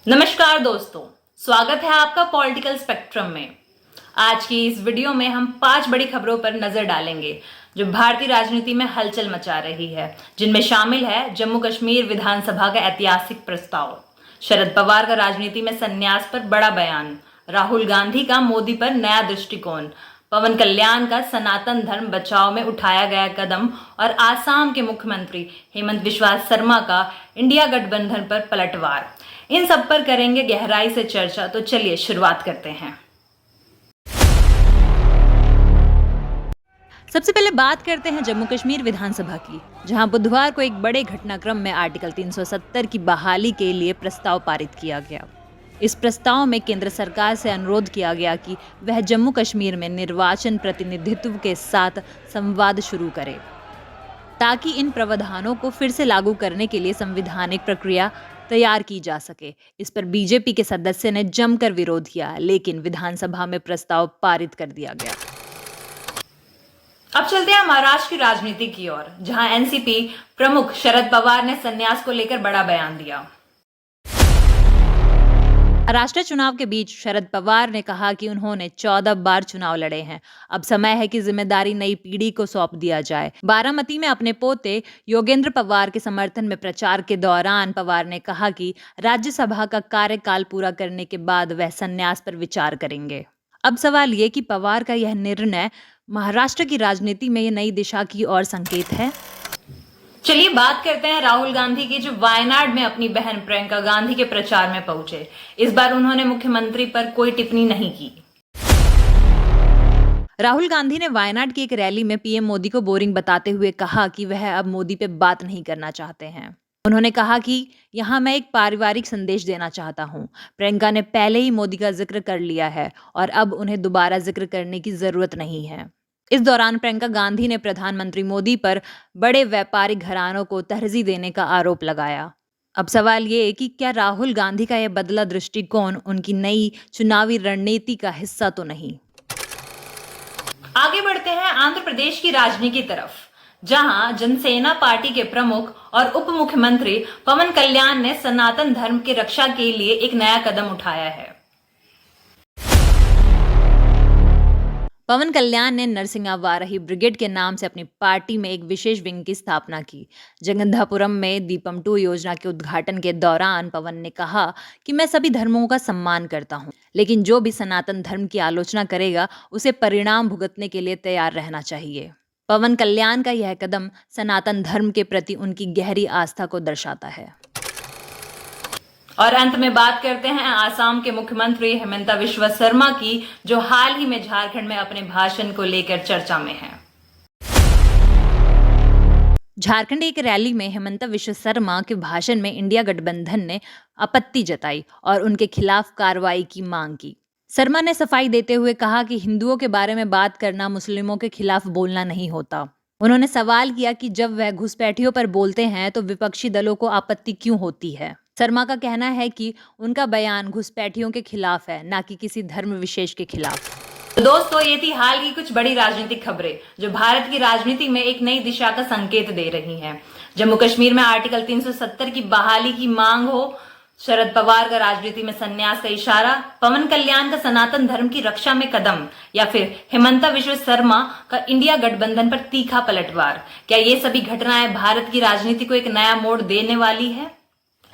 नमस्कार दोस्तों, स्वागत है आपका पॉलिटिकल स्पेक्ट्रम में। आज की इस वीडियो में हम 5 बड़ी खबरों पर नजर डालेंगे जो भारतीय राजनीति में हलचल मचा रही है, जिनमें शामिल है जम्मू कश्मीर विधानसभा का ऐतिहासिक प्रस्ताव, शरद पवार का राजनीति में संन्यास पर बड़ा बयान, राहुल गांधी का मोदी पर नया दृष्टिकोण, पवन कल्याण का सनातन धर्म बचाओ में उठाया गया कदम और आसाम के मुख्यमंत्री हेमंत बिस्वा शर्मा का इंडिया गठबंधन पर पलटवार। इन सब पर करेंगे गहराई से चर्चा। तो चलिए शुरुआत करते हैं। सबसे पहले बात करते हैं जम्मू कश्मीर विधानसभा की, जहां बुधवार को एक बड़े घटनाक्रम में आर्टिकल 370 की बहाली के लिए प्रस्ताव पारित किया गया। इस प्रस्ताव में केंद्र सरकार से अनुरोध किया गया कि वह जम्मू कश्मीर में निर्वाचन प्रतिनिधित्व के साथ संवाद शुरू करे, ताकि इन प्रावधानों को फिर से लागू करने के लिए संवैधानिक प्रक्रिया तैयार की जा सके। इस पर बीजेपी के सदस्य ने जमकर विरोध किया, लेकिन विधानसभा में प्रस्ताव पारित कर दिया गया। अब चलते हैं महाराष्ट्र की राजनीति की ओर, जहां एनसीपी प्रमुख शरद पवार ने संन्यास को लेकर बड़ा बयान दिया। राष्ट्रीय चुनाव के बीच शरद पवार ने कहा कि उन्होंने 14 बार चुनाव लड़े हैं। अब समय है कि जिम्मेदारी नई पीढ़ी को सौंप दिया जाए। बारामती में अपने पोते योगेंद्र पवार के समर्थन में प्रचार के दौरान पवार ने कहा कि राज्यसभा का कार्यकाल पूरा करने के बाद वह संन्यास पर विचार करेंगे। अब सवाल ये कि पवार का यह निर्णय महाराष्ट्र की राजनीति में नई दिशा की ओर संकेत है। चलिए बात करते हैं राहुल गांधी की, जो वायनाड में अपनी बहन प्रियंका गांधी के प्रचार में पहुंचे। इस बार उन्होंने मुख्यमंत्री पर कोई टिप्पणी नहीं की। राहुल गांधी ने वायनाड की एक रैली में पीएम मोदी को बोरिंग बताते हुए कहा कि वह अब मोदी पे बात नहीं करना चाहते हैं। उन्होंने कहा कि यहाँ मैं एक पारिवारिक संदेश देना चाहता हूँ। प्रियंका ने पहले ही मोदी का जिक्र कर लिया है और अब उन्हें दोबारा जिक्र करने की जरूरत नहीं है। इस दौरान प्रियंका गांधी ने प्रधानमंत्री मोदी पर बड़े व्यापारिक घरानों को तरजीह देने का आरोप लगाया। अब सवाल ये है कि क्या राहुल गांधी का यह बदला दृष्टिकोण उनकी नई चुनावी रणनीति का हिस्सा तो नहीं। आगे बढ़ते हैं आंध्र प्रदेश की राजनीति की तरफ, जहां जनसेना पार्टी के प्रमुख और उप मुख्यमंत्री पवन कल्याण ने सनातन धर्म की रक्षा के लिए एक नया कदम उठाया है। पवन कल्याण ने नरसिंहा वाराही ब्रिगेड के नाम से अपनी पार्टी में एक विशेष विंग की स्थापना की। जगन्नाथपुरम में दीपम 2 योजना के उद्घाटन के दौरान पवन ने कहा कि मैं सभी धर्मों का सम्मान करता हूं, लेकिन जो भी सनातन धर्म की आलोचना करेगा उसे परिणाम भुगतने के लिए तैयार रहना चाहिए। पवन कल्याण का यह कदम सनातन धर्म के प्रति उनकी गहरी आस्था को दर्शाता है। और अंत में बात करते हैं आसाम के मुख्यमंत्री हेमंत बिस्वा शर्मा की, जो हाल ही में झारखंड में अपने भाषण को लेकर चर्चा में है। झारखंड एक रैली में हेमंत बिस्वा शर्मा के भाषण में इंडिया गठबंधन ने आपत्ति जताई और उनके खिलाफ कार्रवाई की मांग की। शर्मा ने सफाई देते हुए कहा कि हिंदुओं के बारे में बात करना मुस्लिमों के खिलाफ बोलना नहीं होता। उन्होंने सवाल किया कि जब वह घुसपैठियों पर बोलते हैं तो विपक्षी दलों को आपत्ति क्यों होती है। शर्मा का कहना है कि उनका बयान घुसपैठियों के खिलाफ है, ना कि किसी धर्म विशेष के खिलाफ। तो दोस्तों, ये थी हाल की कुछ बड़ी राजनीतिक खबरें जो भारत की राजनीति में एक नई दिशा का संकेत दे रही हैं। जम्मू कश्मीर में आर्टिकल 370 की बहाली की मांग हो, शरद पवार का राजनीति में संन्यास का इशारा, पवन कल्याण का सनातन धर्म की रक्षा में कदम, या फिर हेमंत बिस्वा शर्मा का इंडिया गठबंधन पर तीखा पलटवार, क्या ये सभी घटनाएं भारत की राजनीति को एक नया मोड़ देने वाली है?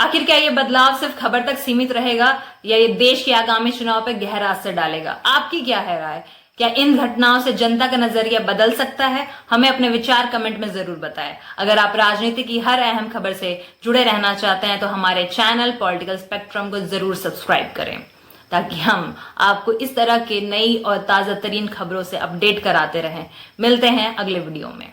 आखिर क्या ये बदलाव सिर्फ खबर तक सीमित रहेगा या ये देश के आगामी चुनाव पर गहरा असर डालेगा? आपकी क्या है राय? क्या इन घटनाओं से जनता का नजरिया बदल सकता है? हमें अपने विचार कमेंट में जरूर बताएं। अगर आप राजनीति की हर अहम खबर से जुड़े रहना चाहते हैं तो हमारे चैनल पॉलिटिकल स्पेक्ट्रम को जरूर सब्सक्राइब करें, ताकि हम आपको इस तरह के नई और ताजा तरीन खबरों से अपडेट कराते रहें। मिलते हैं अगले वीडियो में।